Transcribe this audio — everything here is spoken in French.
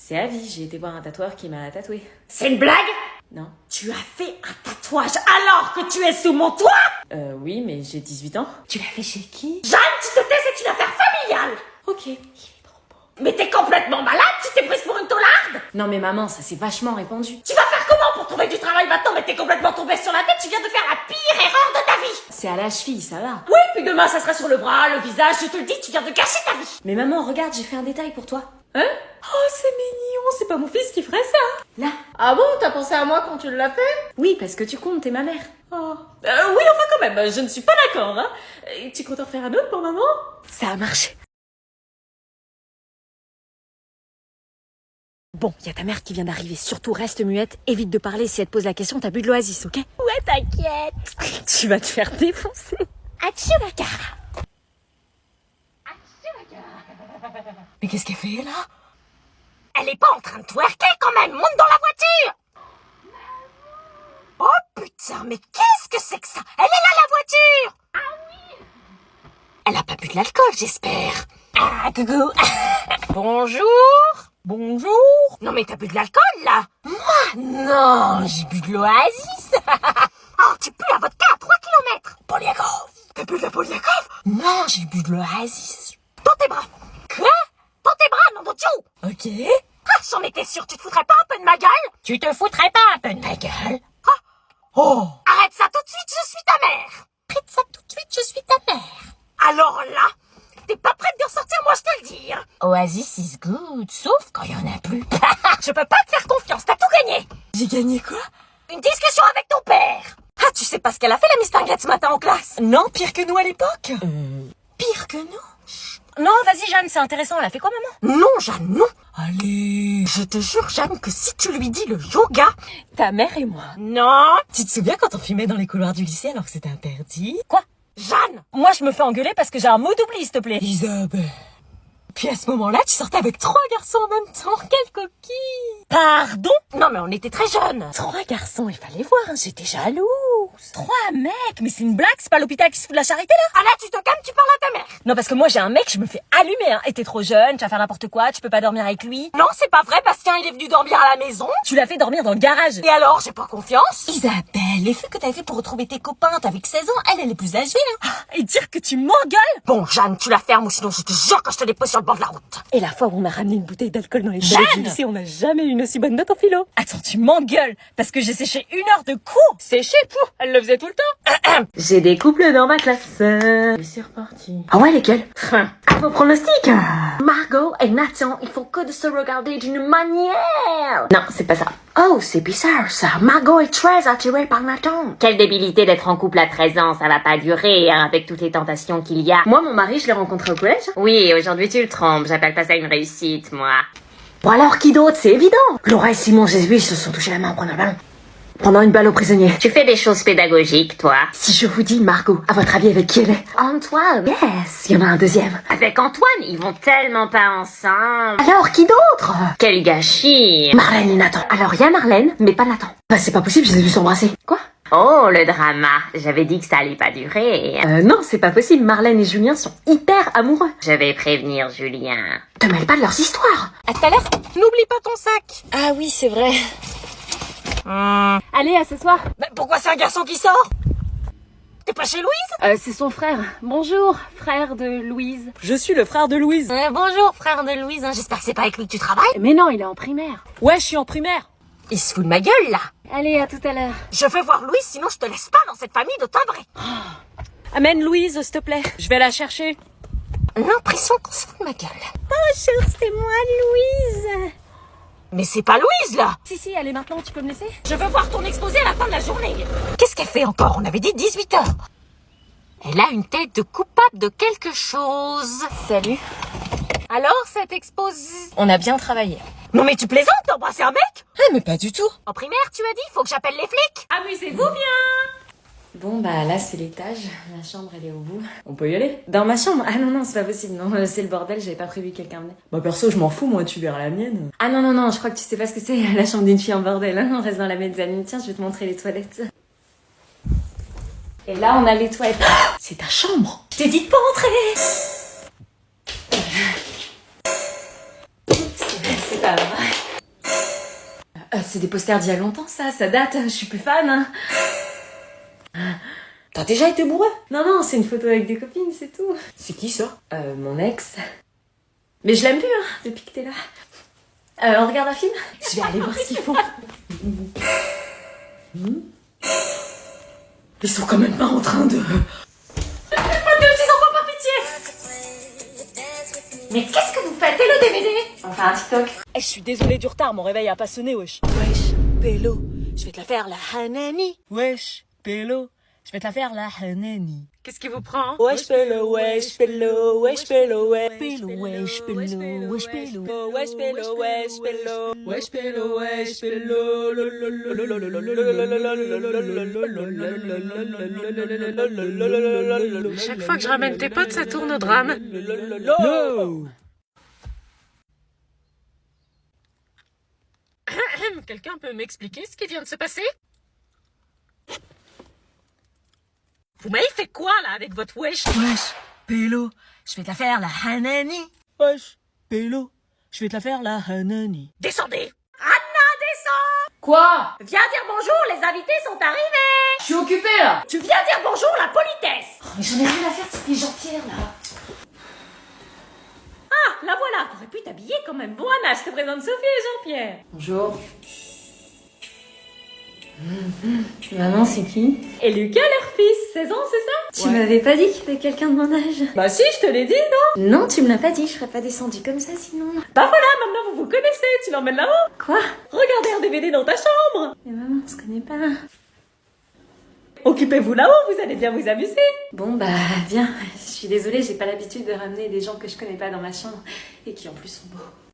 C'est à vie, j'ai été voir un tatoueur qui m'a tatoué. C'est une blague? Non. Tu as fait un tatouage alors que tu es sous mon toit? Oui, mais j'ai 18 ans. Tu l'as fait chez qui? Jeanne, tu te tais, c'est une affaire familiale! Ok. Il est trop beau. Mais t'es complètement malade, tu t'es prise pour une taularde? Non mais maman, ça s'est vachement répandu. Tu vas faire comment pour trouver du travail maintenant? Mais t'es complètement tombée sur la tête, tu viens de faire la pire erreur de ta vie! C'est à la cheville, ça va. Oui, puis demain ça sera sur le bras, le visage, je te le dis, tu viens de gâcher ta vie! Mais maman, regarde, j'ai fait un détail pour toi. Hein? Oh, c'est mignon, c'est pas mon fils qui ferait ça! Là. Ah bon, t'as pensé à moi quand tu l'as fait? Oui, parce que tu comptes, t'es ma mère. Oh. Oui, enfin quand même, je ne suis pas d'accord, hein. Tu comptes en faire un autre pour maman? Ça a marché. Bon, y a ta mère qui vient d'arriver. Surtout, reste muette. Évite de parler. Si elle te pose la question, t'as bu de l'oasis, ok? Ouais, t'inquiète. Tu vas te faire défoncer. Achouaka. Mais qu'est-ce qu'elle fait, là? Elle est pas en train de twerker quand même, monte dans la voiture! Oh putain, mais qu'est-ce que c'est que ça? Elle est là, la voiture! Ah oui! Elle a pas bu de l'alcool, j'espère. Ah, coucou. Bonjour. Bonjour. Non mais t'as bu de l'alcool, là? Moi? Non, j'ai bu de l'oasis. Oh, tu pues la vodka à 3 km. Poliakov. T'as bu de la Poliakov? Non, j'ai bu de l'oasis. Dans tes bras. Quoi? Dans tes bras, nom de Dieu. Ok. Ah, j'en étais sûre, tu te foutrais pas un peu de ma gueule? Tu te foutrais pas un peu de ma gueule? Oh. Arrête ça tout de suite, je suis ta mère. Arrête ça tout de suite, je suis ta mère. Alors là, t'es pas prête de ressortir, moi je te le dis. Oasis is good, sauf quand y en a plus. Je peux pas te faire confiance, t'as tout gagné. J'ai gagné quoi? Une discussion avec ton père. Ah, tu sais pas ce qu'elle a fait la Miss Tinguette ce matin en classe? Non, pire que nous à l'époque. Pire que nous? Non, vas-y Jeanne, c'est intéressant, elle a fait quoi maman? Non Jeanne, non. Allez. Je te jure Jeanne que si tu lui dis le yoga... Ta mère et moi. Non. Tu te souviens quand on filmait dans les couloirs du lycée alors que c'était interdit? Quoi? Jeanne! Moi, je me fais engueuler parce que j'ai un mot d'oubli, s'il te plaît. Isabelle. Puis à ce moment-là, tu sortais avec 3 garçons en même temps. Quelle coquille! Pardon? Non mais on était très jeunes. 3 garçons, il fallait voir, hein, j'étais jalouse. 3 mecs, mais c'est une blague, c'est pas l'hôpital qui se fout de la charité là? Ah là, tu te calmes, tu parles à ta mère. Non, parce que moi j'ai un mec, je me fais allumer, hein. Et t'es trop jeune, tu vas faire n'importe quoi, tu peux pas dormir avec lui. Non, c'est pas vrai, Bastien, il est venu dormir à la maison. Tu l'as fait dormir dans le garage. Et alors, j'ai pas confiance? Isabelle, les faits que t'avais fait pour retrouver tes copains, t'avais que 16 ans, elle est plus âgée, hein. Et dire que tu m'engueules? Bon, Jeanne, tu la fermes ou sinon je te jure que je te dépose sur le bord de la route. Et la fois où on a ramené une bouteille d'alcool dans les Jeanne toilettes du lycée, on n'a jamais eu une aussi bonne note en philo. Attends, tu m'engueules parce que j'ai séché 1 heure de cours. Séché, pou, elle le faisait tout le temps. J'ai des couples dans ma classe. Et c'est reparti. Ah ouais, lesquels? Vos pronostics? Margot et Nathan, il faut que de se regarder d'une manière. Non, c'est pas ça. Oh, c'est bizarre ça. Margot est très attirée par Nathan. Quelle débilité d'être en couple à 13 ans, ça va pas durer, hein, avec toutes les tentations qu'il y a. Moi, mon mari, je l'ai rencontré au collège. Oui, aujourd'hui tu le trompes, j'appelle pas ça une réussite, moi. Bon alors, qui d'autre? C'est évident. Laura et Simon Jésus se sont touchés la main en prenant le ballon. Pendant une balle aux prisonniers. Tu fais des choses pédagogiques, toi. Si je vous dis Margot, à votre avis avec qui elle est? Antoine. Yes, il y en a un deuxième. Avec Antoine, ils vont tellement pas ensemble. Alors, qui d'autre? Quel gâchis. Marlène et Nathan. Alors, il y a Marlène, mais pas Nathan. Bah, c'est pas possible, je les ai vus s'embrasser. Quoi? Oh, le drama. J'avais dit que ça allait pas durer. Non, c'est pas possible. Marlène et Julien sont hyper amoureux. Je vais prévenir Julien. Te mêle pas de leurs histoires. À tout à l'heure, n'oublie pas ton sac. Ah oui, c'est vrai. Allez, à ce soir. Mais pourquoi c'est un garçon qui sort? T'es pas chez Louise? C'est son frère. Bonjour, frère de Louise. Je suis le frère de Louise. Bonjour, frère de Louise, hein. J'espère que c'est pas avec lui que tu travailles. Mais non, il est en primaire. Ouais, je suis en primaire. Il se fout de ma gueule, là. Allez, à tout à l'heure. Je veux voir Louise, sinon je te laisse pas dans cette famille de timbrés. Amène Louise, s'il te plaît. Je vais la chercher. L'impression qu'on se fout de ma gueule. Bonjour, c'est moi, Louise. Mais c'est pas Louise, là. Si, allez maintenant, tu peux me laisser? Je veux voir ton exposé à la fin de la journée. Qu'est-ce qu'elle fait encore? On avait dit 18 heures. Elle a une tête de coupable de quelque chose. Salut. Alors, cette exposé... On a bien travaillé. Non mais tu plaisantes, t'as embrassé un mec? Mais pas du tout. En primaire, tu as dit, faut que j'appelle les flics. Amusez-vous bien. Bon, bah là, c'est l'étage. La chambre, elle est au bout. On peut y aller? Dans ma chambre? Ah non, c'est pas possible. Non, c'est le bordel, j'avais pas prévu que quelqu'un venait. Bah perso, je m'en fous, moi, tu verras la mienne. Ah non, je crois que tu sais pas ce que c'est, la chambre d'une fille en bordel. Hein. On reste dans la mezzanine. Tiens, je vais te montrer les toilettes. Et là, on a les toilettes. C'est ta chambre! Je t'ai dit de pas entrer. C'est ça va. C'est des posters d'il y a longtemps, ça date, je suis plus fan. Hein. T'as déjà été bourré? Non, c'est une photo avec des copines, c'est tout. C'est qui ça? Mon ex. Mais je l'aime plus, hein, depuis que t'es là. On regarde un film? Je vais aller voir ce qu'ils font. Ils sont quand même pas en train de... Pas de petits enfants, par pitié! Mais qu'est-ce que vous faites? Et le DVD? On fait un TikTok. Eh, je suis désolée du retard, mon réveil a pas sonné, wesh. Wesh, Pélo, je vais te la faire la hanani. Wesh, Pélo, je vais te la faire la hanani. Qu'est-ce qui vous prend? Wesh, Pélo, wesh, Pélo, wesh, Pélo, wesh. Pélo, wesh, Pélo, wesh, Pélo. Wesh, Pélo, wesh, Pélo. Wesh, Pélo, wesh, Pélo. Chaque fois que je ramène tes potes, ça tourne au drame. Quelqu'un peut m'expliquer ce qui vient de se passer? Vous m'avez fait quoi, là, avec votre wesh? Wesh, Pélo, je vais te la faire la hanani. Wesh, Pélo, je vais te la faire la hanani. Descendez! Anna, descends! Quoi? Viens dire bonjour, les invités sont arrivés! Je suis occupée là. Tu viens dire bonjour, la politesse! Mais j'en ai rien à faire de ces Jean-Pierre là. Ah, la voilà! T'aurais pu t'habiller quand même. Bon, Anna, je te présente Sophie et Jean-Pierre. Bonjour. Maman, c'est qui? Et Lucas, leur fils, 16 ans, c'est ça? Tu m'avais pas dit qu'il y avait quelqu'un de mon âge. Bah si, je te l'ai dit, non? Non, tu me l'as pas dit, je serais pas descendue comme ça sinon. Bah voilà, maintenant vous vous connaissez, tu l'emmènes là-haut. Quoi? Regardez un DVD dans ta chambre. Mais maman, on se connaît pas. Occupez-vous là-haut, vous allez bien vous amuser. Bon bah, viens. Je suis désolée, j'ai pas l'habitude de ramener des gens que je connais pas dans ma chambre et qui en plus sont beaux.